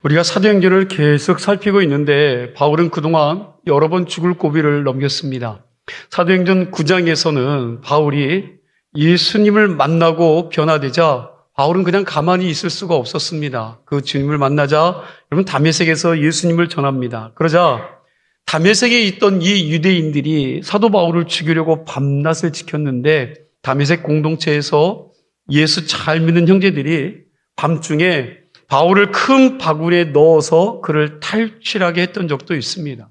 우리가 사도행전을 계속 살피고 있는데 바울은 그동안 여러 번 죽을 고비를 넘겼습니다. 사도행전 9장에서는 바울이 예수님을 만나고 변화되자 바울은 그냥 가만히 있을 수가 없었습니다. 그 주님을 만나자 여러분 다메섹에서 예수님을 전합니다. 그러자 다메섹에 있던 이 유대인들이 사도 바울을 죽이려고 밤낮을 지켰는데 다메섹 공동체에서 예수 잘 믿는 형제들이 밤중에 바울을 큰 바구니에 넣어서 그를 탈취하게 했던 적도 있습니다.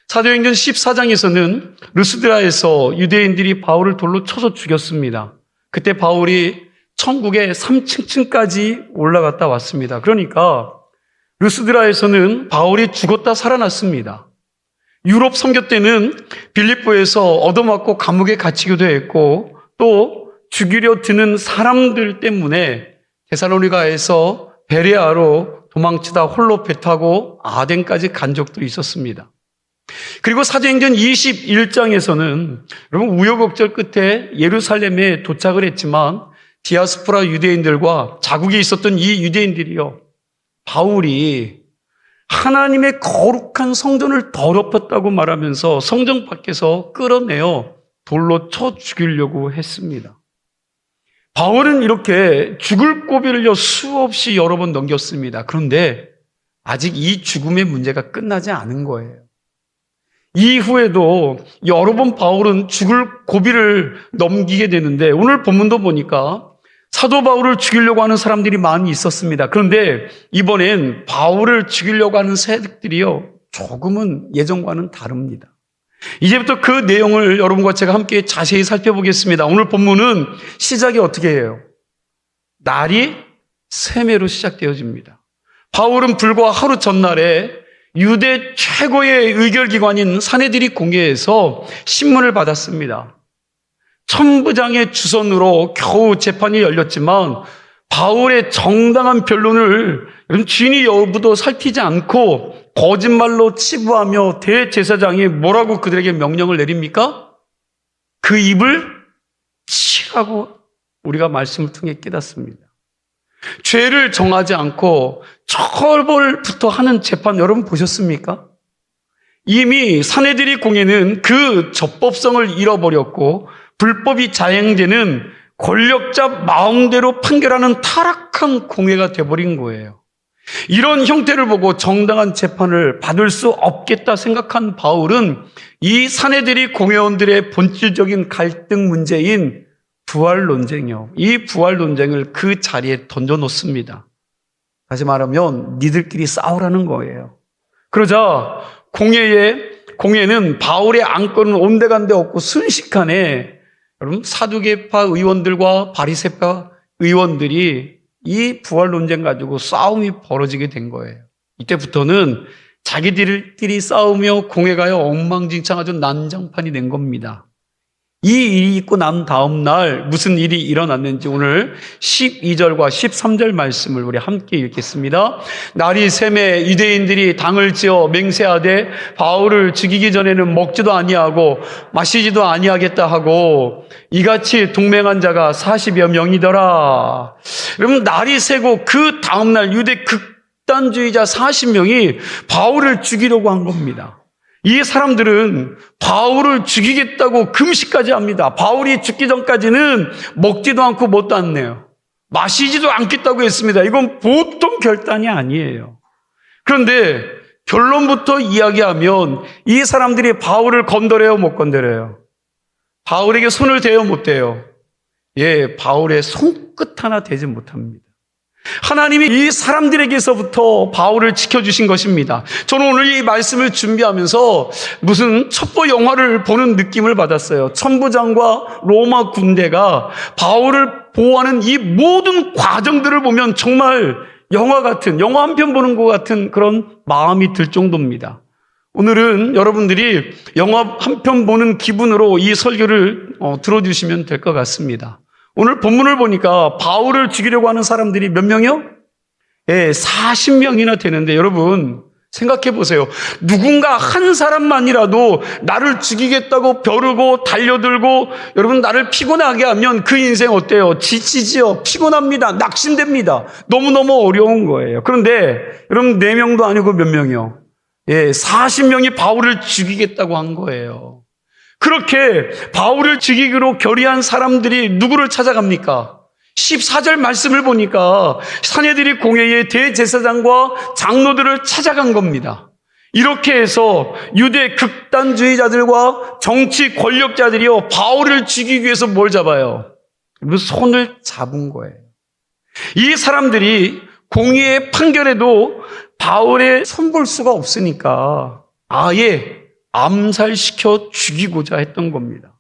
사도행전 14장에서는 르스드라에서 유대인들이 바울을 돌로 쳐서 죽였습니다. 그때 바울이 천국의 3층까지 올라갔다 왔습니다. 그러니까 르스드라에서는 바울이 죽었다 살아났습니다. 유럽 선교 때는 빌립보에서 얻어맞고 감옥에 갇히기도 했고 또 죽이려 드는 사람들 때문에 데살로니가에서 베레아로 도망치다 홀로 배 타고 아덴까지 간 적도 있었습니다. 그리고 사도행전 21장에서는 여러분 우여곡절 끝에 예루살렘에 도착을 했지만 디아스포라 유대인들과 자국에 있었던 이 유대인들이요, 바울이 하나님의 거룩한 성전을 더럽혔다고 말하면서 성전 밖에서 끌어내어 돌로 쳐 죽이려고 했습니다. 바울은 이렇게 죽을 고비를 수없이 여러 번 넘겼습니다. 그런데 아직 이 죽음의 문제가 끝나지 않은 거예요. 이후에도 여러 번 바울은 죽을 고비를 넘기게 되는데 오늘 본문도 보니까 사도 바울을 죽이려고 하는 사람들이 많이 있었습니다. 그런데 이번엔 바울을 죽이려고 하는 세력들이요, 조금은 예전과는 다릅니다. 이제부터 그 내용을 여러분과 제가 함께 자세히 살펴보겠습니다. 오늘 본문은 시작이 어떻게 해요? 날이 세매로 시작되어집니다. 바울은 불과 하루 전날에 유대 최고의 의결기관인 사내들이 공회에서 신문을 받았습니다. 천부장의 주선으로 겨우 재판이 열렸지만 바울의 정당한 변론을 진위 여부도 살피지 않고 거짓말로 치부하며 대제사장이 뭐라고 그들에게 명령을 내립니까? 그 입을 치라고 우리가 말씀을 통해 깨닫습니다. 죄를 정하지 않고 처벌부터 하는 재판 여러분 보셨습니까? 이미 사내들이 공회는 그 적법성을 잃어버렸고 불법이 자행되는 권력자 마음대로 판결하는 타락한 공회가 돼버린 거예요. 이런 형태를 보고 정당한 재판을 받을 수 없겠다 생각한 바울은 이 사내들이 공회원들의 본질적인 갈등 문제인 부활 논쟁이요, 이 부활 논쟁을 그 자리에 던져놓습니다. 다시 말하면 니들끼리 싸우라는 거예요. 그러자 공회는 바울의 안건은 온데간데 없고 순식간에 여러분 사두개파 의원들과 바리새파 의원들이 이 부활 논쟁 가지고 싸움이 벌어지게 된 거예요. 이때부터는 자기들끼리 싸우며 공회가요 엉망진창 아주 난장판이 된 겁니다. 이 일이 있고 난 다음 날 무슨 일이 일어났는지 오늘 12절과 13절 말씀을 우리 함께 읽겠습니다. 날이 새매 유대인들이 당을 지어 맹세하되 바울을 죽이기 전에는 먹지도 아니하고 마시지도 아니하겠다 하고 이같이 동맹한 자가 40여 명이더라. 여러분 날이 새고 그 다음 날 유대 극단주의자 40명이 바울을 죽이려고 한 겁니다. 이 사람들은 바울을 죽이겠다고 금식까지 합니다. 바울이 죽기 전까지는 먹지도 않고 뭣도 안 내요. 마시지도 않겠다고 했습니다. 이건 보통 결단이 아니에요. 그런데 결론부터 이야기하면 이 사람들이 바울을 건드려요, 못 건드려요? 바울에게 손을 대요, 못 대요? 예, 바울의 손끝 하나 대지 못합니다. 하나님이 이 사람들에게서부터 바울을 지켜주신 것입니다. 저는 오늘 이 말씀을 준비하면서 무슨 첩보 영화를 보는 느낌을 받았어요. 천부장과 로마 군대가 바울을 보호하는 이 모든 과정들을 보면 정말 영화 한 편 보는 것 같은 그런 마음이 들 정도입니다. 오늘은 여러분들이 영화 한 편 보는 기분으로 이 설교를 들어주시면 될 것 같습니다. 오늘 본문을 보니까 바울을 죽이려고 하는 사람들이 몇 명이요? 예, 40명이나 되는데 여러분 생각해 보세요. 누군가 한 사람만이라도 나를 죽이겠다고 벼르고 달려들고 여러분 나를 피곤하게 하면 그 인생 어때요? 지치지요. 피곤합니다. 낙심됩니다. 너무너무 어려운 거예요. 그런데 여러분 4명도 아니고 몇 명이요? 40명이 바울을 죽이겠다고 한 거예요. 그렇게 바울을 죽이기로 결의한 사람들이 누구를 찾아갑니까? 14절 말씀을 보니까 사내들이 공회의 대제사장과 장로들을 찾아간 겁니다. 이렇게 해서 유대 극단주의자들과 정치 권력자들이요 바울을 죽이기 위해서 뭘 잡아요? 손을 잡은 거예요. 이 사람들이 공의의 판결에도 바울의 손볼 수가 없으니까 아예 암살시켜 죽이고자 했던 겁니다.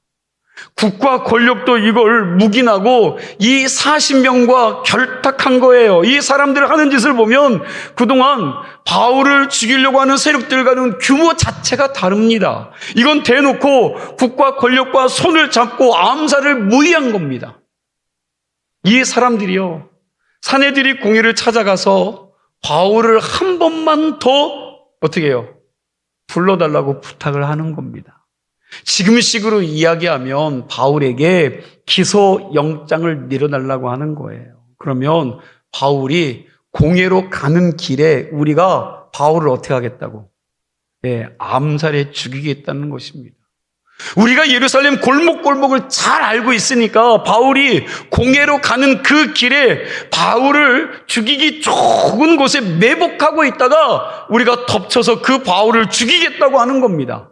국가 권력도 이걸 묵인하고 이 40명과 결탁한 거예요. 이 사람들 하는 짓을 보면 그동안 바울을 죽이려고 하는 세력들과는 규모 자체가 다릅니다. 이건 대놓고 국가 권력과 손을 잡고 암살을 무의한 겁니다. 이 사람들이요, 사내들이 공회를 찾아가서 바울을 한 번만 더 어떻게 해요? 불러달라고 부탁을 하는 겁니다. 지금식으로 이야기하면 바울에게 기소영장을 내려달라고 하는 거예요. 그러면 바울이 공회로 가는 길에 우리가 바울을 어떻게 하겠다고? 암살해 죽이겠다는 것입니다. 우리가 예루살렘 골목골목을 잘 알고 있으니까 바울이 공회로 가는 그 길에 바울을 죽이기 좋은 곳에 매복하고 있다가 우리가 덮쳐서 그 바울을 죽이겠다고 하는 겁니다.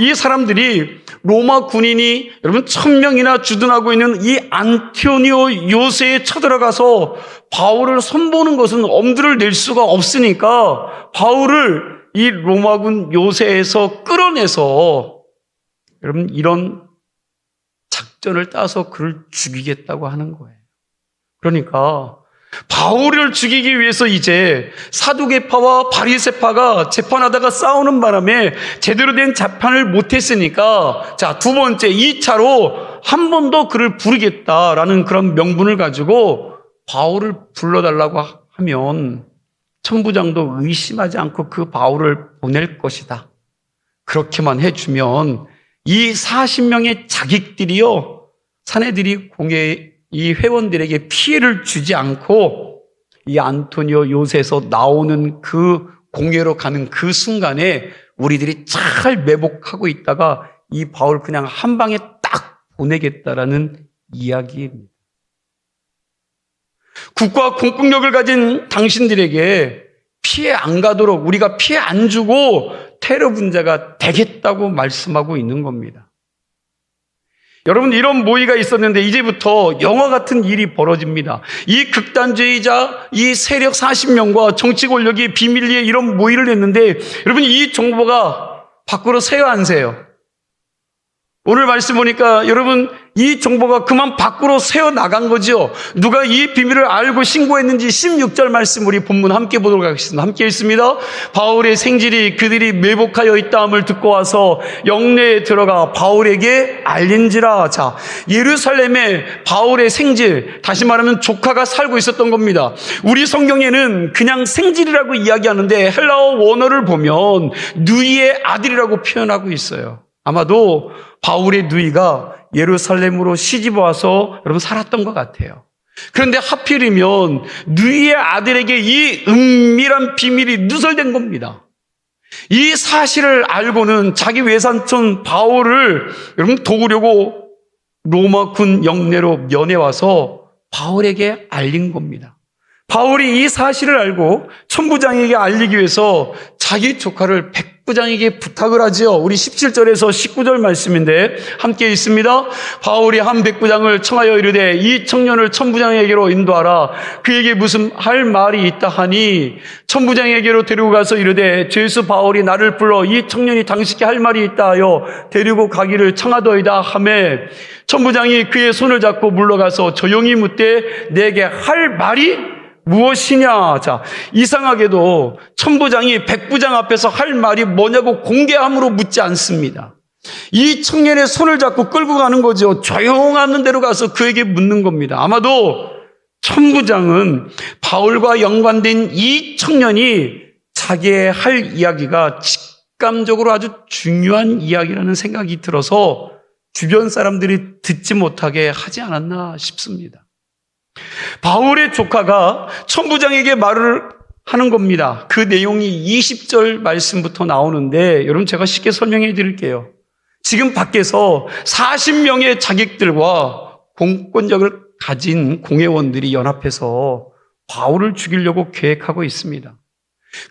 이 사람들이 로마 군인이 여러분 1000명이나 주둔하고 있는 이 안티오니오 요새에 쳐들어가서 바울을 손보는 것은 엄두를 낼 수가 없으니까 바울을 이 로마군 요새에서 끌어내서 여러분 이런 작전을 따서 그를 죽이겠다고 하는 거예요. 그러니까 바울을 죽이기 위해서 이제 사두개파와 바리새파가 재판하다가 싸우는 바람에 제대로 된 재판을 못했으니까 자, 두 번째 2차로 한 번 더 그를 부르겠다라는 그런 명분을 가지고 바울을 불러달라고 하면 천부장도 의심하지 않고 그 바울을 보낼 것이다. 그렇게만 해주면 이 40명의 자객들이요, 사내들이 공회 이 회원들에게 피해를 주지 않고 이 안토니오 요새에서 나오는 그 공회로 가는 그 순간에 우리들이 잘 매복하고 있다가 이 바울 그냥 한 방에 딱 보내겠다라는 이야기입니다. 국가 공권력을 가진 당신들에게 피해 안 가도록 우리가 피해 안 주고 테러 분자가 되겠다고 말씀하고 있는 겁니다. 여러분 이런 모의가 있었는데 이제부터 영화 같은 일이 벌어집니다. 이 극단주의자, 이 세력 40명과 정치 권력이 비밀리에 이런 모의를 했는데 여러분 이 정보가 밖으로 새요 안 새요? 오늘 말씀 보니까 여러분 이 정보가 그만 밖으로 새어 나간 거죠. 누가 이 비밀을 알고 신고했는지 16절 말씀 우리 본문 함께 보도록 하겠습니다. 함께 읽습니다. 바울의 생질이 그들이 매복하여 있다함을 듣고 와서 영내에 들어가 바울에게 알린지라. 자, 예루살렘에 바울의 생질, 다시 말하면 조카가 살고 있었던 겁니다. 우리 성경에는 그냥 생질이라고 이야기하는데 헬라어 원어를 보면 누이의 아들이라고 표현하고 있어요. 아마도 바울의 누이가 예루살렘으로 시집와서 여러분 살았던 것 같아요. 그런데 하필이면 누이의 아들에게 이 은밀한 비밀이 누설된 겁니다. 이 사실을 알고는 자기 외삼촌 바울을 여러분 도우려고 로마군 영내로 면회와서 바울에게 알린 겁니다. 바울이 이 사실을 알고 천부장에게 알리기 위해서 자기 조카를 백부장에게 부탁을 하지요. 우리 17절에서 19절 말씀인데 함께 있습니다. 바울이 한 백부장을 청하여 이르되 이 청년을 천부장에게로 인도하라. 그에게 무슨 할 말이 있다 하니 천부장에게로 데리고 가서 이르되 죄수 바울이 나를 불러 이 청년이 당신께 할 말이 있다 하여 데리고 가기를 청하더이다 하매 천부장이 그의 손을 잡고 물러가서 조용히 묻되 내게 할 말이 무엇이냐? 자, 이상하게도 천부장이 백부장 앞에서 할 말이 뭐냐고 공개함으로 묻지 않습니다. 이 청년의 손을 잡고 끌고 가는 거죠. 조용한 데로 가서 그에게 묻는 겁니다. 아마도 천부장은 바울과 연관된 이 청년이 자기의 할 이야기가 직감적으로 아주 중요한 이야기라는 생각이 들어서 주변 사람들이 듣지 못하게 하지 않았나 싶습니다. 바울의 조카가 천부장에게 말을 하는 겁니다. 그 내용이 20절 말씀부터 나오는데 여러분 제가 쉽게 설명해 드릴게요. 지금 밖에서 40명의 자객들과 공권력을 가진 공회원들이 연합해서 바울을 죽이려고 계획하고 있습니다.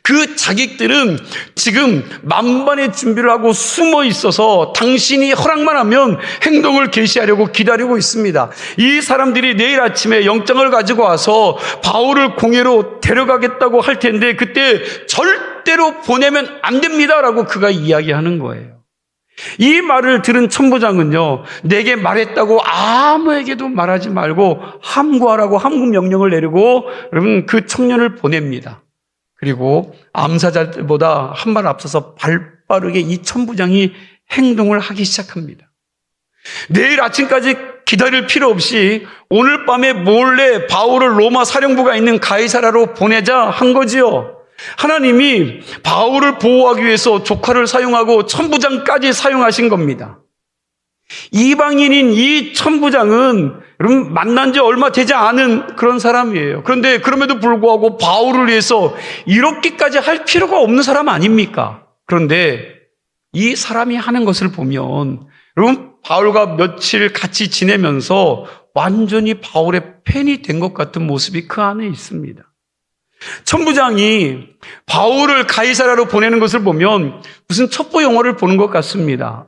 그 자객들은 지금 만반의 준비를 하고 숨어 있어서 당신이 허락만 하면 행동을 개시하려고 기다리고 있습니다. 이 사람들이 내일 아침에 영장을 가지고 와서 바울을 공회로 데려가겠다고 할 텐데 그때 절대로 보내면 안 됩니다라고 그가 이야기하는 거예요. 이 말을 들은 천부장은요, 내게 말했다고 아무에게도 말하지 말고 함구하라고 함구 명령을 내리고 여러분 그 청년을 보냅니다. 그리고 암사자들보다 한 발 앞서서 발빠르게 이 천부장이 행동을 하기 시작합니다. 내일 아침까지 기다릴 필요 없이 오늘 밤에 몰래 바울을 로마 사령부가 있는 가이사라로 보내자 한 거지요. 하나님이 바울을 보호하기 위해서 조카를 사용하고 천부장까지 사용하신 겁니다. 이방인인 이 천부장은 여러분 만난 지 얼마 되지 않은 그런 사람이에요. 그런데 그럼에도 불구하고 바울을 위해서 이렇게까지 할 필요가 없는 사람 아닙니까? 그런데 이 사람이 하는 것을 보면 여러분 바울과 며칠 같이 지내면서 완전히 바울의 팬이 된 것 같은 모습이 그 안에 있습니다. 천부장이 바울을 가이사라로 보내는 것을 보면 무슨 첩보 영화를 보는 것 같습니다.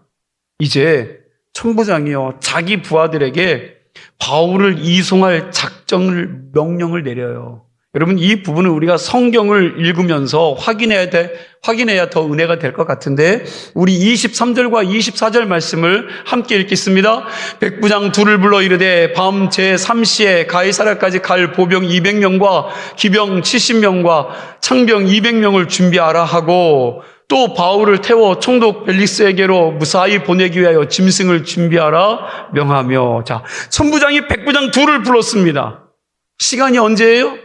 이제 천부장이요 자기 부하들에게 바울을 이송할 작전을 명령을 내려요. 여러분 이 부분은 우리가 성경을 읽으면서 확인해야 더 은혜가 될 것 같은데 우리 23절과 24절 말씀을 함께 읽겠습니다. 백부장 둘을 불러 이르되 밤 제3시에 가이사라까지 갈 보병 200명과 기병 70명과 창병 200명을 준비하라 하고 또 바울을 태워 총독 벨릭스에게로 무사히 보내기 위하여 짐승을 준비하라 명하며 자 천부장이 백부장 둘을 불렀습니다. 시간이 언제예요?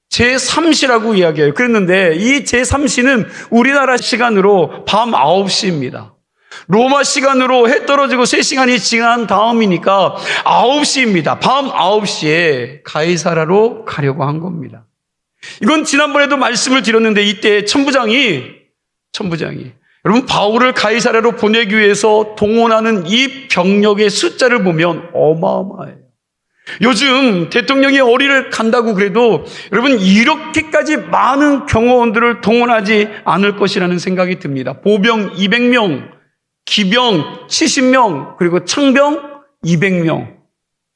제3시라고 이야기해요. 그랬는데 이 제3시는 우리나라 시간으로 밤 9시입니다. 로마 시간으로 해 떨어지고 3시간이 지난 다음이니까 9시입니다. 밤 9시에 가이사라로 가려고 한 겁니다. 이건 지난번에도 말씀을 드렸는데 이때 천부장이 여러분 바울을 가이사라로 보내기 위해서 동원하는 이 병력의 숫자를 보면 어마어마해요. 요즘 대통령이 어디를 간다고 그래도 여러분 이렇게까지 많은 경호원들을 동원하지 않을 것이라는 생각이 듭니다. 보병 200명, 기병 70명, 그리고 창병 200명.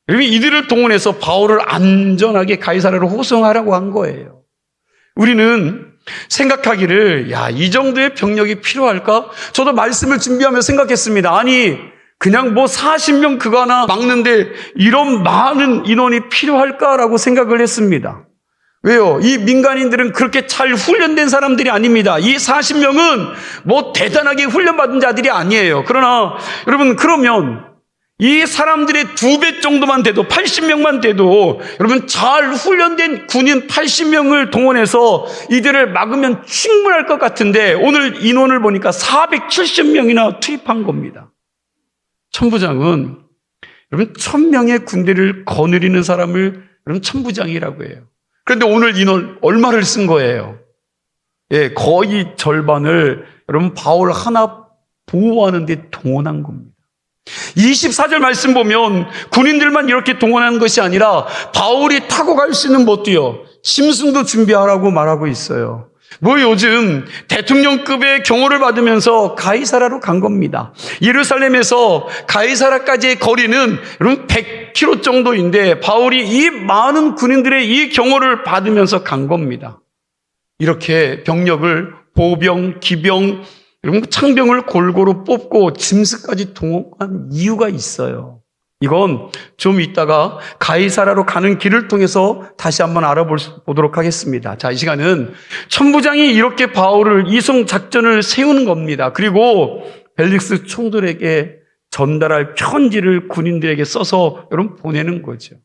여러분 이들을 동원해서 바울을 안전하게 가이사라로 호송하라고 한 거예요. 우리는 생각하기를 이 정도의 병력이 필요할까? 저도 말씀을 준비하며 생각했습니다. 아니 그냥 40명 그거 하나 막는데 이런 많은 인원이 필요할까라고 생각을 했습니다. 왜요? 이 민간인들은 그렇게 잘 훈련된 사람들이 아닙니다. 이 40명은 대단하게 훈련받은 자들이 아니에요. 그러나 여러분 그러면 이 사람들의 2배 정도만 돼도 80명만 돼도 여러분 잘 훈련된 군인 80명을 동원해서 이들을 막으면 충분할 것 같은데 오늘 인원을 보니까 470명이나 투입한 겁니다. 천부장은 여러분 1000명의 군대를 거느리는 사람을 여러분 천부장이라고 해요. 그런데 오늘 인원 얼마를 쓴 거예요? 거의 절반을 여러분 바울 하나 보호하는 데 동원한 겁니다. 24절 말씀 보면 군인들만 이렇게 동원하는 것이 아니라 바울이 타고 갈 수 있는 뭐도요? 짐승도 준비하라고 말하고 있어요. 요즘 대통령급의 경호를 받으면서 가이사라로 간 겁니다. 예루살렘에서 가이사라까지의 거리는 여러분 100km 정도인데 바울이 이 많은 군인들의 이 경호를 받으면서 간 겁니다. 이렇게 병력을 보병, 기병, 여러분 창병을 골고루 뽑고 짐승까지 동원한 이유가 있어요. 이건 좀 이따가 가이사라로 가는 길을 통해서 다시 한번 알아보도록 하겠습니다. 자, 이 시간은 천부장이 이렇게 바울을 이송 작전을 세우는 겁니다. 그리고 벨릭스 총독에게 전달할 편지를 군인들에게 써서 여러분 보내는 거죠.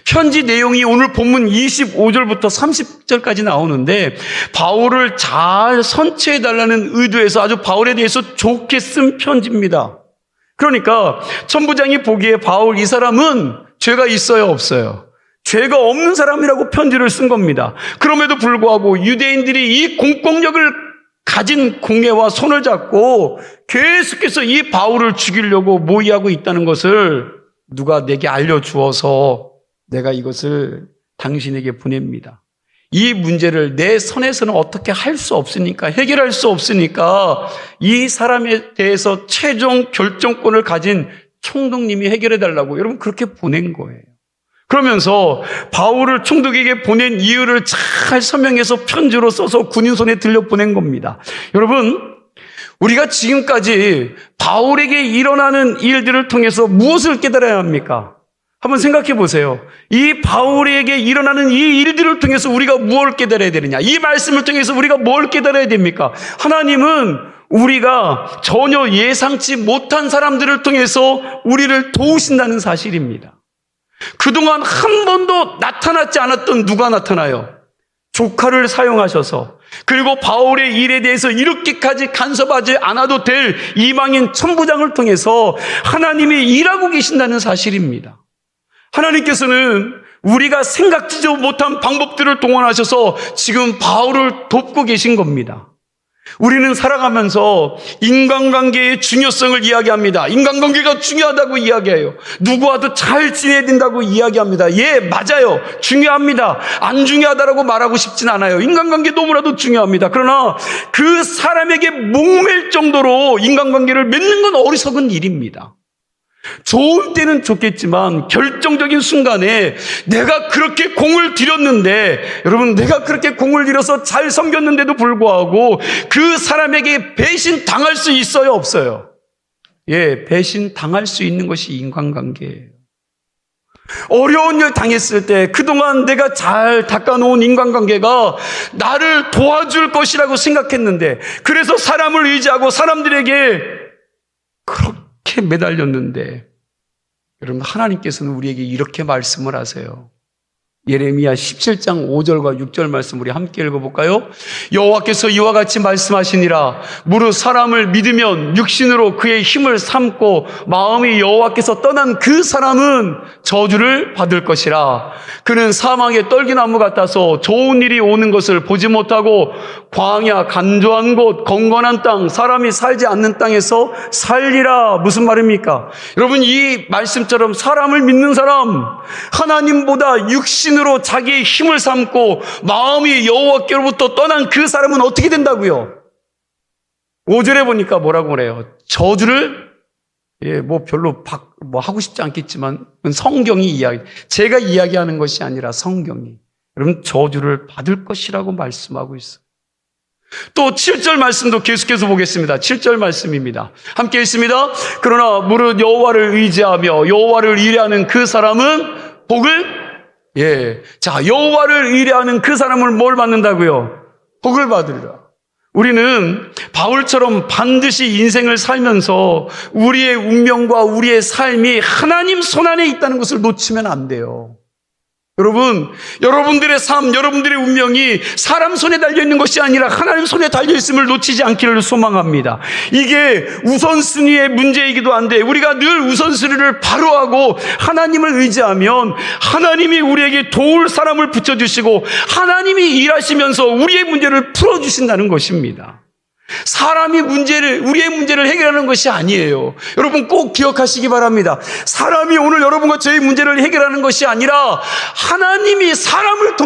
편지 내용이 오늘 본문 25절부터 30절까지 나오는데 바울을 잘 선처해달라는 의도에서 아주 바울에 대해서 좋게 쓴 편지입니다. 그러니까 천부장이 보기에 바울 이 사람은 죄가 있어요, 없어요? 죄가 없는 사람이라고 편지를 쓴 겁니다. 그럼에도 불구하고 유대인들이 이 공권력을 가진 공회와 손을 잡고 계속해서 이 바울을 죽이려고 모의하고 있다는 것을 누가 내게 알려주어서 내가 이것을 당신에게 보냅니다. 이 문제를 내 선에서는 어떻게 할 수 없으니까, 해결할 수 없으니까 이 사람에 대해서 최종 결정권을 가진 총독님이 해결해달라고 여러분 그렇게 보낸 거예요. 그러면서 바울을 총독에게 보낸 이유를 잘 설명해서 편지로 써서 군인 손에 들려 보낸 겁니다. 여러분, 우리가 지금까지 바울에게 일어나는 일들을 통해서 무엇을 깨달아야 합니까? 한번 생각해 보세요. 이 바울에게 일어나는 이 일들을 통해서 우리가 무엇을 깨달아야 되느냐? 이 말씀을 통해서 우리가 뭘 깨달아야 됩니까? 하나님은 우리가 전혀 예상치 못한 사람들을 통해서 우리를 도우신다는 사실입니다. 그동안 한 번도 나타나지 않았던 누가 나타나요? 조카를 사용하셔서, 그리고 바울의 일에 대해서 이렇게까지 간섭하지 않아도 될 이방인 천부장을 통해서 하나님이 일하고 계신다는 사실입니다. 하나님께서는 우리가 생각지도 못한 방법들을 동원하셔서 지금 바울을 돕고 계신 겁니다. 우리는 살아가면서 인간관계의 중요성을 이야기합니다. 인간관계가 중요하다고 이야기해요. 누구와도 잘 지내야 된다고 이야기합니다. 예, 맞아요. 중요합니다. 안 중요하다라고 말하고 싶진 않아요. 인간관계 너무나도 중요합니다. 그러나 그 사람에게 목맬 정도로 인간관계를 맺는 건 어리석은 일입니다. 좋은 때는 좋겠지만 결정적인 순간에 내가 그렇게 공을 들였는데, 여러분, 내가 그렇게 공을 들여서 잘 섬겼는데도 불구하고 그 사람에게 배신 당할 수 있어요, 없어요? 예, 배신 당할 수 있는 것이 인간관계예요. 어려운 일 당했을 때 그동안 내가 잘 닦아놓은 인간관계가 나를 도와줄 것이라고 생각했는데, 그래서 사람을 의지하고 사람들에게 그렇게 매달렸는데, 여러분, 하나님께서는 우리에게 이렇게 말씀을 하세요. 예레미야 17장 5절과 6절 말씀 우리 함께 읽어볼까요? 여호와께서 이와 같이 말씀하시니라. 무릇 사람을 믿으면 육신으로 그의 힘을 삼고 마음이 여호와께서 떠난 그 사람은 저주를 받을 것이라. 그는 사망의 떨기나무 같아서 좋은 일이 오는 것을 보지 못하고 광야, 간조한 곳, 건건한 땅, 사람이 살지 않는 땅에서 살리라. 무슨 말입니까? 여러분, 이 말씀처럼 사람을 믿는 사람, 하나님보다 육신으로 자기의 힘을 삼고 마음이 여호와께로부터 떠난 그 사람은 어떻게 된다고요? 5절에 보니까 뭐라고 그래요? 저주를, 별로 하고 싶지 않겠지만 성경이 이야기, 제가 이야기하는 것이 아니라 성경이, 여러분, 저주를 받을 것이라고 말씀하고 있어요. 또 7절 말씀도 계속해서 보겠습니다. 7절 말씀입니다. 함께 읽습니다. 그러나 무릇 여호와를 의지하며 여호와를 의뢰하는 그 사람은 복을, 자, 여호와를 의뢰하는 그 사람을 뭘 받는다고요? 복을 받으리라. 우리는 바울처럼 반드시 인생을 살면서 우리의 운명과 우리의 삶이 하나님 손안에 있다는 것을 놓치면 안 돼요. 여러분, 여러분들의 삶, 여러분들의 운명이 사람 손에 달려있는 것이 아니라 하나님 손에 달려있음을 놓치지 않기를 소망합니다. 이게 우선순위의 문제이기도 한데, 우리가 늘 우선순위를 바로 하고 하나님을 의지하면 하나님이 우리에게 도울 사람을 붙여주시고 하나님이 일하시면서 우리의 문제를 풀어주신다는 것입니다. 사람이 우리의 문제를 해결하는 것이 아니에요. 여러분 꼭 기억하시기 바랍니다. 사람이 오늘 여러분과 저의 문제를 해결하는 것이 아니라 하나님이 사람을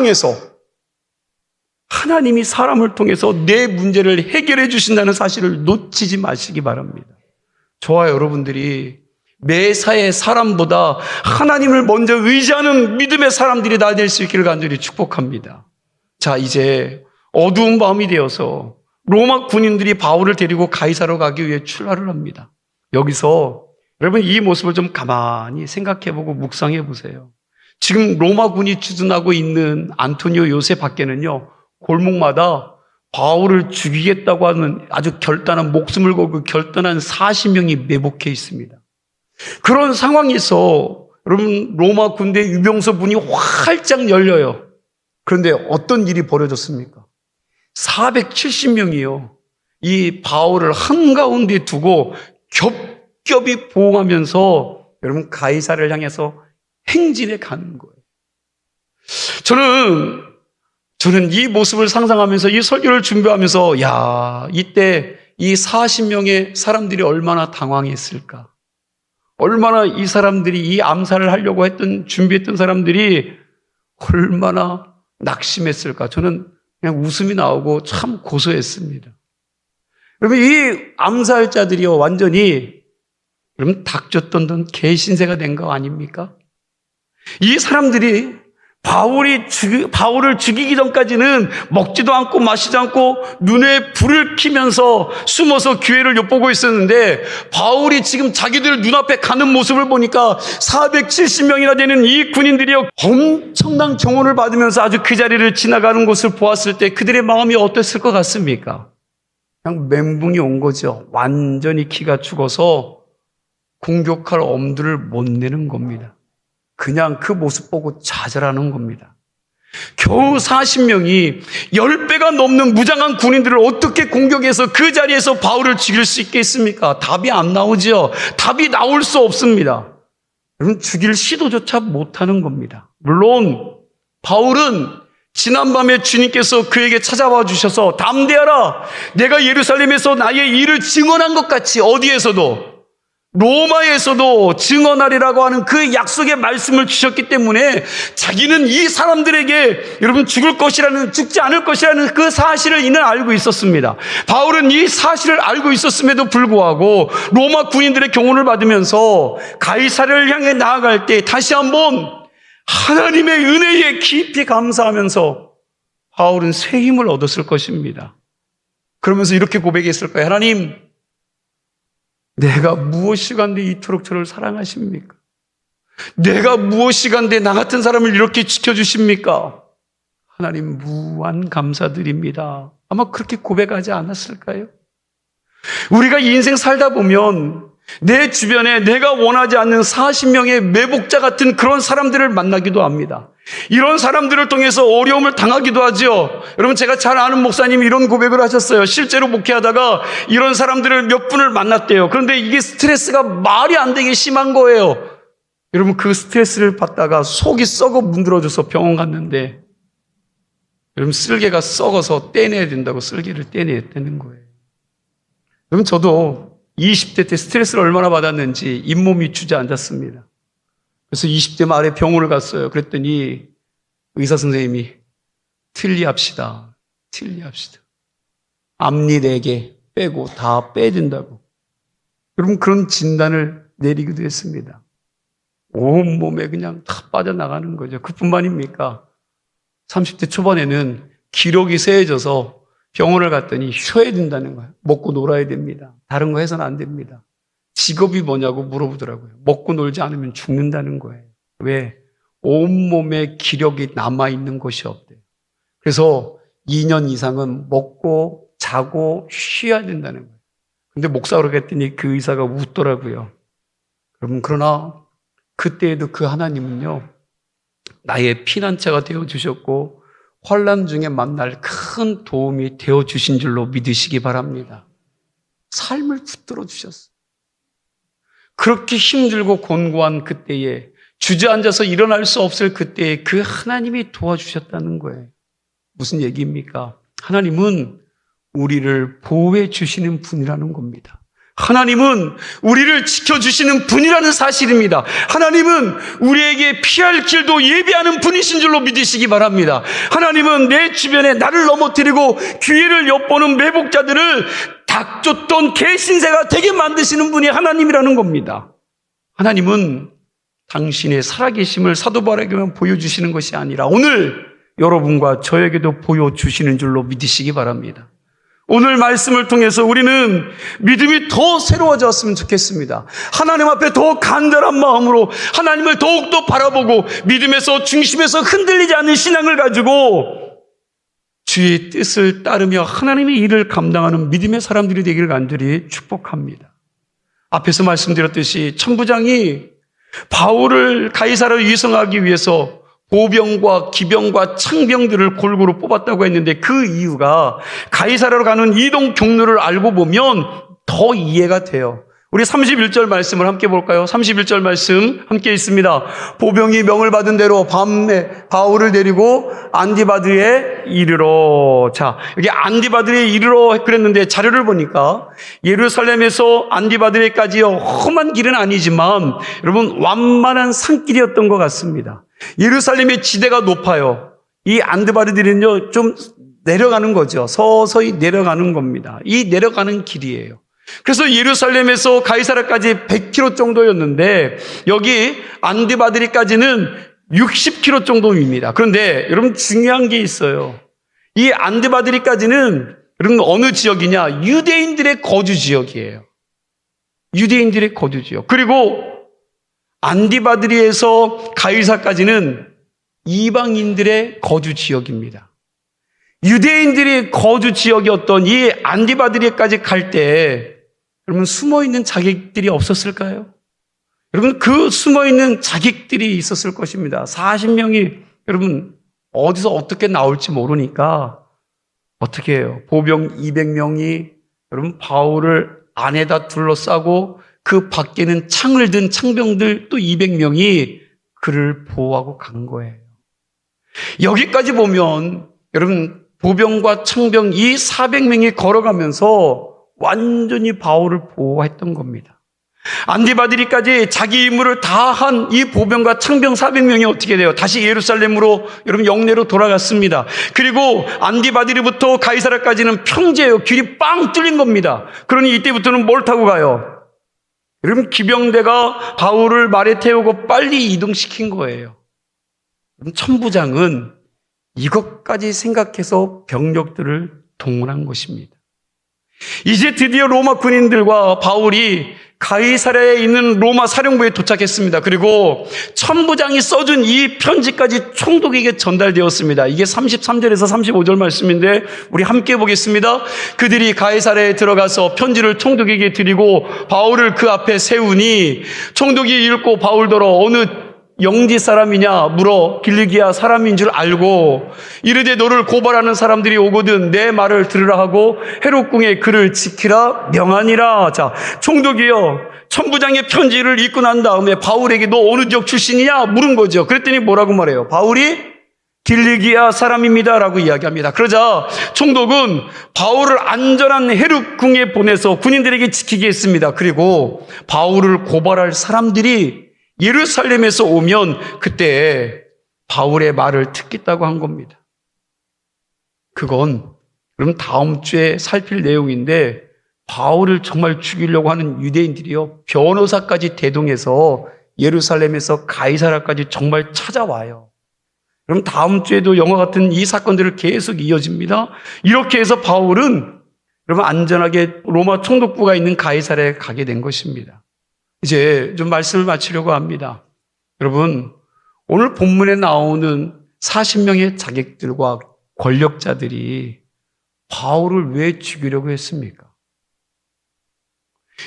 통해서 내 문제를 해결해 주신다는 사실을 놓치지 마시기 바랍니다. 저와 여러분들이 매사에 사람보다 하나님을 먼저 의지하는 믿음의 사람들이 다 될 수 있기를 간절히 축복합니다. 자, 이제 어두운 밤이 되어서 로마 군인들이 바울을 데리고 가이사로 가기 위해 출발을 합니다. 여기서 여러분 이 모습을 좀 가만히 생각해보고 묵상해 보세요. 지금 로마군이 주둔하고 있는 안토니오 요새 밖에는요, 골목마다 바울을 죽이겠다고 하는 아주 결단한, 목숨을 걸고 결단한 40명이 매복해 있습니다. 그런 상황에서 여러분 로마 군대 유병소 문이 활짝 열려요. 그런데 어떤 일이 벌어졌습니까? 470명이요. 이 바울을 한가운데 두고 겹겹이 보호하면서 여러분 가이사를 향해서 행진해 가는 거예요. 저는 이 모습을 상상하면서 이 설교를 준비하면서 이때 이 40명의 사람들이 얼마나 당황했을까? 얼마나 이 사람들이 이 암살을 하려고 준비했던 사람들이 얼마나 낙심했을까? 저는 그냥 웃음이 나오고 참 고소했습니다. 여러분, 이 암살자들이요, 완전히, 여러분, 닥쳤던 개신세가 된 거 아닙니까? 이 사람들이 바울을 죽이기 전까지는 먹지도 않고 마시지 않고 눈에 불을 켜면서 숨어서 기회를 엿보고 있었는데 바울이 지금 자기들 눈앞에 가는 모습을 보니까 470명이나 되는 이 군인들이 엄청난 경호를 받으면서 아주 그 자리를 지나가는 것을 보았을 때 그들의 마음이 어땠을 것 같습니까? 그냥 멘붕이 온 거죠. 완전히 기가 죽어서 공격할 엄두를 못 내는 겁니다. 그냥 그 모습 보고 좌절하는 겁니다. 겨우 40명이 10배가 넘는 무장한 군인들을 어떻게 공격해서 그 자리에서 바울을 죽일 수 있겠습니까? 답이 안 나오죠. 답이 나올 수 없습니다. 여러분, 죽일 시도조차 못하는 겁니다. 물론 바울은 지난밤에 주님께서 그에게 찾아와 주셔서 담대하라, 내가 예루살렘에서 나의 일을 증언한 것 같이 어디에서도 로마에서도 증언하리라고 하는 그 약속의 말씀을 주셨기 때문에 자기는 이 사람들에게 여러분 죽지 않을 것이라는 그 사실을 이는 알고 있었습니다. 바울은 이 사실을 알고 있었음에도 불구하고 로마 군인들의 경호를 받으면서 가이사를 향해 나아갈 때 다시 한번 하나님의 은혜에 깊이 감사하면서 바울은 새 힘을 얻었을 것입니다. 그러면서 이렇게 고백했을 거예요. 하나님, 내가 무엇이간데 이토록 저를 사랑하십니까? 내가 무엇이간데 나 같은 사람을 이렇게 지켜주십니까? 하나님 무한 감사드립니다. 아마 그렇게 고백하지 않았을까요? 우리가 인생 살다 보면 내 주변에 내가 원하지 않는 40명의 매복자 같은 그런 사람들을 만나기도 합니다. 이런 사람들을 통해서 어려움을 당하기도 하죠. 여러분, 제가 잘 아는 목사님이 이런 고백을 하셨어요. 실제로 목회하다가 이런 사람들을 몇 분을 만났대요. 그런데 이게 스트레스가 말이 안 되게 심한 거예요. 여러분, 그 스트레스를 받다가 속이 썩어 문드러져서 병원 갔는데 여러분, 쓸개가 썩어서 떼내야 된다고 쓸개를 떼내야 되는 거예요. 여러분, 저도 20대 때 스트레스를 얼마나 받았는지 잇몸이 주저앉았습니다. 그래서 20대 말에 병원을 갔어요. 그랬더니 의사 선생님이 틀리합시다. 앞니 4개 빼고 다 빼야 된다고. 여러분, 그런 진단을 내리기도 했습니다. 온몸에 그냥 다 빠져나가는 거죠. 그뿐만입니까? 30대 초반에는 기력이 세해져서 병원을 갔더니 쉬어야 된다는 거예요. 먹고 놀아야 됩니다. 다른 거 해서는 안 됩니다. 직업이 뭐냐고 물어보더라고요. 먹고 놀지 않으면 죽는다는 거예요. 왜? 온몸에 기력이 남아있는 것이 없대요. 그래서 2년 이상은 먹고 자고 쉬어야 된다는 거예요. 근데 목사로 갔더니 그 의사가 웃더라고요. 여러분, 그러나 그때에도 그 하나님은요, 나의 피난처가 되어주셨고 환난 중에 만날 큰 도움이 되어주신 줄로 믿으시기 바랍니다. 삶을 붙들어 주셨어요. 그렇게 힘들고 곤고한 그때에 주저앉아서 일어날 수 없을 그때에 그 하나님이 도와주셨다는 거예요. 무슨 얘기입니까? 하나님은 우리를 보호해 주시는 분이라는 겁니다. 하나님은 우리를 지켜주시는 분이라는 사실입니다. 하나님은 우리에게 피할 길도 예비하는 분이신 줄로 믿으시기 바랍니다. 하나님은 내 주변에 나를 넘어뜨리고 기회를 엿보는 매복자들을 닥쳤던 개신세가 되게 만드시는 분이 하나님이라는 겁니다. 하나님은 당신의 살아계심을 사도 바울에게만 보여주시는 것이 아니라 오늘 여러분과 저에게도 보여주시는 줄로 믿으시기 바랍니다. 오늘 말씀을 통해서 우리는 믿음이 더 새로워졌으면 좋겠습니다. 하나님 앞에 더 간절한 마음으로 하나님을 더욱더 바라보고 믿음에서 중심에서 흔들리지 않는 신앙을 가지고 주의 뜻을 따르며 하나님의 일을 감당하는 믿음의 사람들이 되기를 간절히 축복합니다. 앞에서 말씀드렸듯이 천부장이 바울을 가이사라로 위성하기 위해서 보병과 기병과 창병들을 골고루 뽑았다고 했는데 그 이유가 가이사라로 가는 이동 경로를 알고 보면 더 이해가 돼요. 우리 31절 말씀을 함께 볼까요? 31절 말씀 함께 있습니다. 보병이 명을 받은 대로 밤에 바울을 데리고 안디바드에 이르러. 자, 여기 안디바드에 이르러 그랬는데 자료를 보니까 예루살렘에서 안디바드에까지요, 험한 길은 아니지만 여러분 완만한 산길이었던 것 같습니다. 예루살렘의 지대가 높아요. 이 안디바드는요 좀 내려가는 거죠. 서서히 내려가는 겁니다. 이 내려가는 길이에요. 그래서 예루살렘에서 가이사라까지 100km 정도였는데 여기 안디바드리까지는 60km 정도입니다. 그런데 여러분 중요한 게 있어요. 이 안디바드리까지는 여러분 어느 지역이냐? 유대인들의 거주 지역이에요. 유대인들의 거주 지역. 그리고 안디바드리에서 가이사까지는 이방인들의 거주 지역입니다. 유대인들이 거주 지역이었던 이 안디바드리까지 갈 때 여러분 숨어있는 자객들이 없었을까요? 여러분 그 숨어있는 자객들이 있었을 것입니다. 40명이 여러분 어디서 어떻게 나올지 모르니까 어떻게 해요? 보병 200명이 여러분 바울을 안에다 둘러싸고 그 밖에는 창을 든 창병들 또 200명이 그를 보호하고 간 거예요. 여기까지 보면 여러분 보병과 창병 이 400명이 걸어가면서 완전히 바울을 보호했던 겁니다. 안디바드리까지 자기 임무를 다한 이 보병과 창병 400명이 어떻게 돼요? 다시 예루살렘으로 여러분 영내로 돌아갔습니다. 그리고 안디바드리부터 가이사라까지는 평지예요. 길이 빵 뚫린 겁니다. 그러니 이때부터는 뭘 타고 가요? 여러분 기병대가 바울을 말에 태우고 빨리 이동시킨 거예요. 천부장은 이것까지 생각해서 병력들을 동원한 것입니다. 이제 드디어 로마 군인들과 바울이 가이사랴에 있는 로마 사령부에 도착했습니다. 그리고 천부장이 써준 이 편지까지 총독에게 전달되었습니다. 이게 33절에서 35절 말씀인데 우리 함께 보겠습니다. 그들이 가이사랴에 들어가서 편지를 총독에게 드리고 바울을 그 앞에 세우니 총독이 읽고 바울더러 어느 영지 사람이냐 물어 길리기아 사람인 줄 알고 이르되 너를 고발하는 사람들이 오거든 내 말을 들으라 하고 헤롯궁에 그를 지키라 명하니라. 자, 총독이요 천부장의 편지를 읽고 난 다음에 바울에게 너 어느 지역 출신이냐 물은 거죠. 그랬더니 뭐라고 말해요? 바울이 길리기아 사람입니다 라고 이야기합니다. 그러자 총독은 바울을 안전한 헤롯궁에 보내서 군인들에게 지키게 했습니다. 그리고 바울을 고발할 사람들이 예루살렘에서 오면 그때 바울의 말을 듣겠다고 한 겁니다. 그건 그럼 다음 주에 살필 내용인데 바울을 정말 죽이려고 하는 유대인들이요 변호사까지 대동해서 예루살렘에서 가이사라까지 정말 찾아와요. 그럼 다음 주에도 영화 같은 이 사건들을 계속 이어집니다. 이렇게 해서 바울은 여러분 안전하게 로마 총독부가 있는 가이사라에 가게 된 것입니다. 이제 좀 말씀을 마치려고 합니다. 여러분, 오늘 본문에 나오는 40명의 자객들과 권력자들이 바울을 왜 죽이려고 했습니까?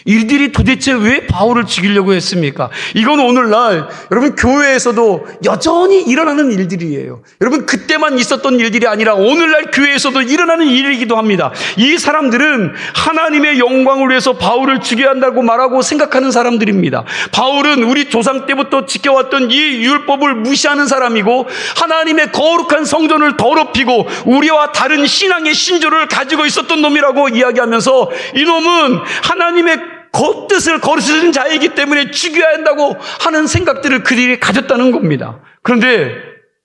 이들이 도대체 왜 바울을 죽이려고 했습니까? 이건 오늘날 여러분 교회에서도 여전히 일어나는 일들이에요. 여러분 그때만 있었던 일들이 아니라 오늘날 교회에서도 일어나는 일이기도 합니다. 이 사람들은 하나님의 영광을 위해서 바울을 죽여야 한다고 말하고 생각하는 사람들입니다. 바울은 우리 조상 때부터 지켜왔던 이 율법을 무시하는 사람이고 하나님의 거룩한 성전을 더럽히고 우리와 다른 신앙의 신조를 가지고 있었던 놈이라고 이야기하면서 이놈은 하나님의 겉뜻을 거스른 자이기 때문에 죽여야 한다고 하는 생각들을 그들이 가졌다는 겁니다. 그런데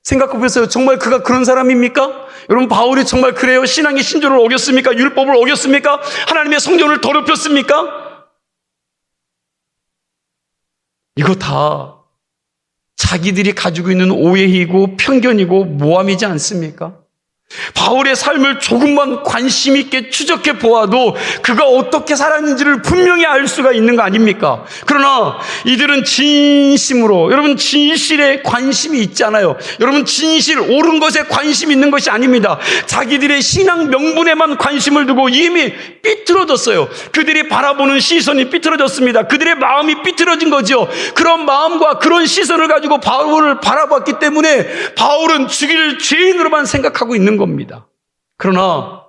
생각해보세요. 정말 그가 그런 사람입니까? 여러분 바울이 정말 그래요? 신앙의 신조를 어겼습니까? 율법을 어겼습니까? 하나님의 성전을 더럽혔습니까? 이거 다 자기들이 가지고 있는 오해이고 편견이고 모함이지 않습니까? 바울의 삶을 조금만 관심 있게 추적해 보아도 그가 어떻게 살았는지를 분명히 알 수가 있는 거 아닙니까? 그러나 이들은 진심으로, 여러분 진실에 관심이 있잖아요. 여러분 진실, 옳은 것에 관심이 있는 것이 아닙니다. 자기들의 신앙 명분에만 관심을 두고 이미 삐뚤어졌어요. 그들이 바라보는 시선이 삐뚤어졌습니다. 그들의 마음이 삐뚤어진 거죠. 그런 마음과 그런 시선을 가지고 바울을 바라봤기 때문에 바울은 죽일 죄인으로만 생각하고 있는 겁니다. 그러나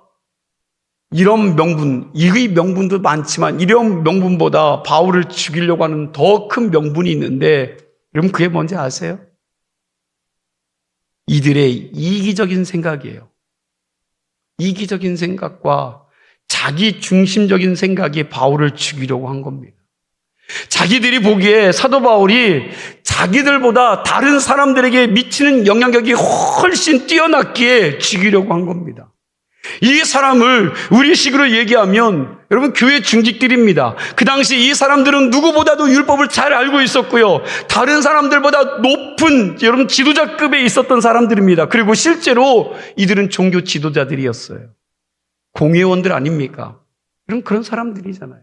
이런 명분, 이의 명분도 많지만 이런 명분보다 바울을 죽이려고 하는 더 큰 명분이 있는데, 여러분 그게 뭔지 아세요? 이들의 이기적인 생각이에요. 이기적인 생각과 자기 중심적인 생각이 바울을 죽이려고 한 겁니다. 자기들이 보기에 사도 바울이 자기들보다 다른 사람들에게 미치는 영향력이 훨씬 뛰어났기에 죽이려고 한 겁니다. 이 사람을 우리식으로 얘기하면 여러분 교회 중직들입니다. 그 당시 이 사람들은 누구보다도 율법을 잘 알고 있었고요. 다른 사람들보다 높은 여러분 지도자급에 있었던 사람들입니다. 그리고 실제로 이들은 종교 지도자들이었어요. 공회원들 아닙니까? 그런 사람들이잖아요.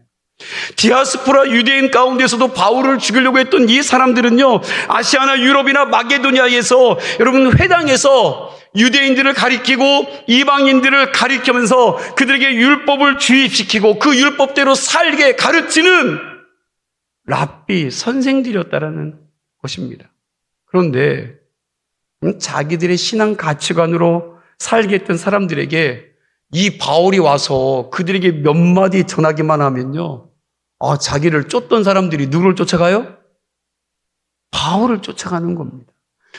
디아스포라 유대인 가운데서도 바울을 죽이려고 했던 이 사람들은요, 아시아나 유럽이나 마게도니아에서 여러분 회당에서 유대인들을 가리키고 이방인들을 가리키면서 그들에게 율법을 주입시키고 그 율법대로 살게 가르치는 랍비 선생들이었다라는 것입니다. 그런데 자기들의 신앙 가치관으로 살게 했던 사람들에게 이 바울이 와서 그들에게 몇 마디 전하기만 하면요, 자기를 쫓던 사람들이 누구를 쫓아가요? 바울을 쫓아가는 겁니다.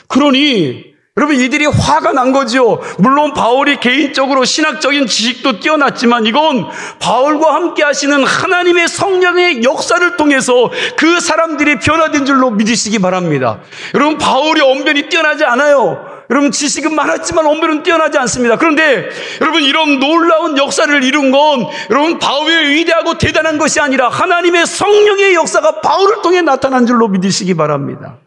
그러니 여러분 이들이 화가 난 거죠. 물론 바울이 개인적으로 신학적인 지식도 뛰어났지만 이건 바울과 함께 하시는 하나님의 성령의 역사를 통해서 그 사람들이 변화된 줄로 믿으시기 바랍니다. 여러분 바울이 언변이 뛰어나지 않아요. 여러분 지식은 많았지만 언변은 뛰어나지 않습니다. 그런데 여러분 이런 놀라운 역사를 이룬 건 여러분 바울의 위대하고 대단한 것이 아니라 하나님의 성령의 역사가 바울을 통해 나타난 줄로 믿으시기 바랍니다.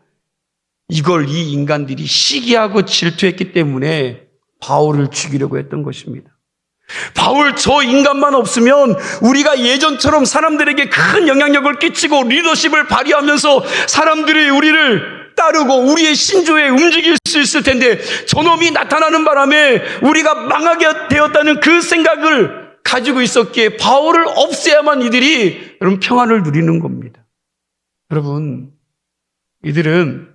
이걸 이 인간들이 시기하고 질투했기 때문에 바울을 죽이려고 했던 것입니다. 바울 저 인간만 없으면 우리가 예전처럼 사람들에게 큰 영향력을 끼치고 리더십을 발휘하면서 사람들이 우리를 따르고 우리의 신조에 움직일 수 있을 텐데 저놈이 나타나는 바람에 우리가 망하게 되었다는 그 생각을 가지고 있었기에 바울을 없애야만 이들이 여러분 평안을 누리는 겁니다. 여러분 이들은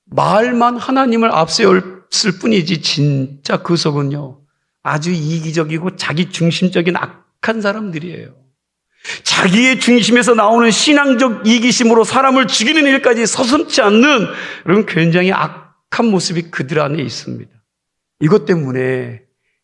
말만 하나님을 앞세웠을 뿐이지 진짜 그 속은요 아주 이기적이고 자기 중심적인 악한 사람들이에요. 자기의 중심에서 나오는 신앙적 이기심으로 사람을 죽이는 일까지 서슴지 않는 그런 굉장히 악한 모습이 그들 안에 있습니다. 이것 때문에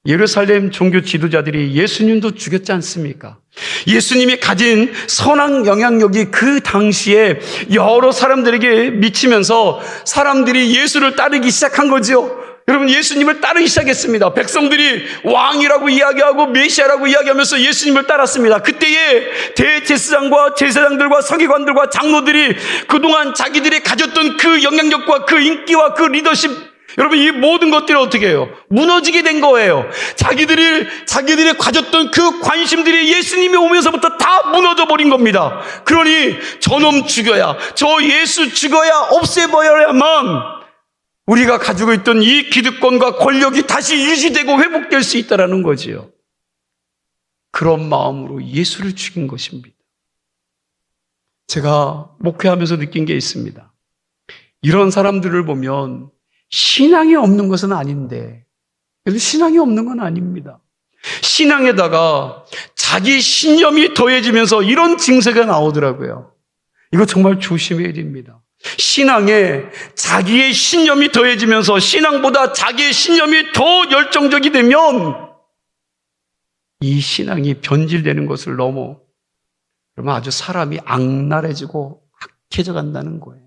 예루살렘 종교 지도자들이 예수님도 죽였지 않습니까? 예수님이 가진 선한 영향력이 그 당시에 여러 사람들에게 미치면서 사람들이 예수를 따르기 시작한 거죠. 여러분 예수님을 따르기 시작했습니다. 백성들이 왕이라고 이야기하고 메시아라고 이야기하면서 예수님을 따랐습니다. 그때에 대제사장과 제사장들과 서기관들과 장로들이 그동안 자기들이 가졌던 그 영향력과 그 인기와 그 리더십, 여러분 이 모든 것들이 어떻게 해요? 무너지게 된 거예요. 자기들이 가졌던 그 관심들이 예수님이 오면서부터 다 무너져 버린 겁니다. 그러니 저놈 죽여야, 저 예수 죽어야, 없애버려야만 우리가 가지고 있던 이 기득권과 권력이 다시 유지되고 회복될 수 있다는 거지요. 그런 마음으로 예수를 죽인 것입니다. 제가 목회하면서 느낀 게 있습니다. 이런 사람들을 보면 신앙이 없는 것은 아닌데, 신앙이 없는 건 아닙니다. 신앙에다가 자기 신념이 더해지면서 이런 증세가 나오더라고요. 이거 정말 조심해야 됩니다. 신앙에 자기의 신념이 더해지면서 신앙보다 자기의 신념이 더 열정적이 되면 이 신앙이 변질되는 것을 넘어 그러면 아주 사람이 악랄해지고 악해져 간다는 거예요.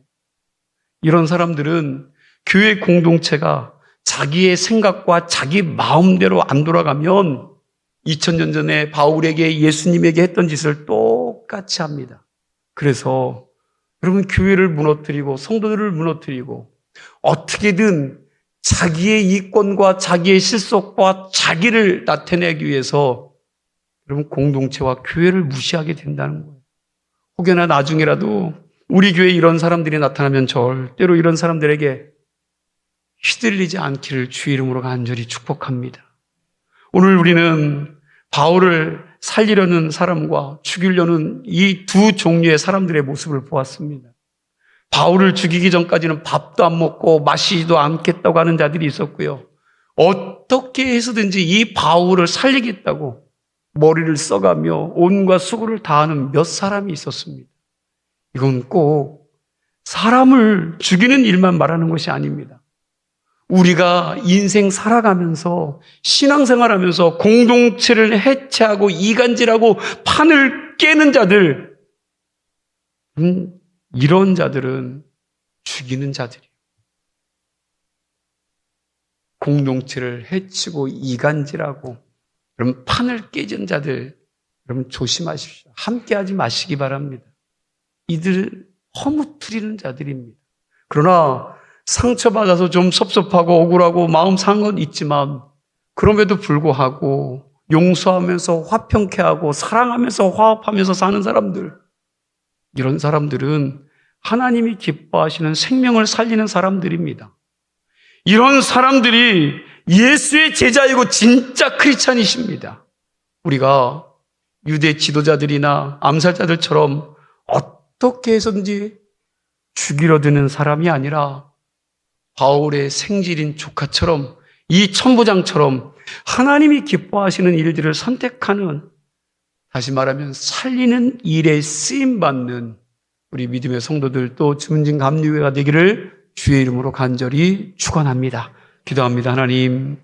이런 사람들은 교회 공동체가 자기의 생각과 자기 마음대로 안 돌아가면 2000년 전에 바울에게 예수님에게 했던 짓을 똑같이 합니다. 그래서 여러분 교회를 무너뜨리고 성도들을 무너뜨리고 어떻게든 자기의 이권과 자기의 실속과 자기를 나타내기 위해서 여러분 공동체와 교회를 무시하게 된다는 거예요. 혹여나 나중에라도 우리 교회에 이런 사람들이 나타나면 절대로 이런 사람들에게 휘둘리지 않기를 주의 이름으로 간절히 축복합니다. 오늘 우리는 바울을 살리려는 사람과 죽이려는 이 두 종류의 사람들의 모습을 보았습니다. 바울을 죽이기 전까지는 밥도 안 먹고 마시지도 않겠다고 하는 자들이 있었고요. 어떻게 해서든지 이 바울을 살리겠다고 머리를 써가며 온갖 수고를 다하는 몇 사람이 있었습니다. 이건 꼭 사람을 죽이는 일만 말하는 것이 아닙니다. 우리가 인생 살아가면서 신앙생활하면서 공동체를 해체하고 이간질하고 판을 깨는 자들, 이런 자들은 죽이는 자들이에요. 공동체를 해치고 이간질하고 여러분 판을 깨진 자들, 여러분 조심하십시오. 함께하지 마시기 바랍니다. 이들 허무투리는 자들입니다. 그러나 상처받아서 좀 섭섭하고 억울하고 마음 상한 건 있지만 그럼에도 불구하고 용서하면서 화평케 하고 사랑하면서 화합하면서 사는 사람들, 이런 사람들은 하나님이 기뻐하시는 생명을 살리는 사람들입니다. 이런 사람들이 예수의 제자이고 진짜 크리스찬이십니다. 우리가 유대 지도자들이나 암살자들처럼 어떻게 해서든지 죽이려 드는 사람이 아니라 바울의 생질인 조카처럼 이 천부장처럼 하나님이 기뻐하시는 일들을 선택하는, 다시 말하면 살리는 일에 쓰임받는 우리 믿음의 성도들 또 주문진 감리회가 되기를 주의 이름으로 간절히 축원합니다. 기도합니다. 하나님,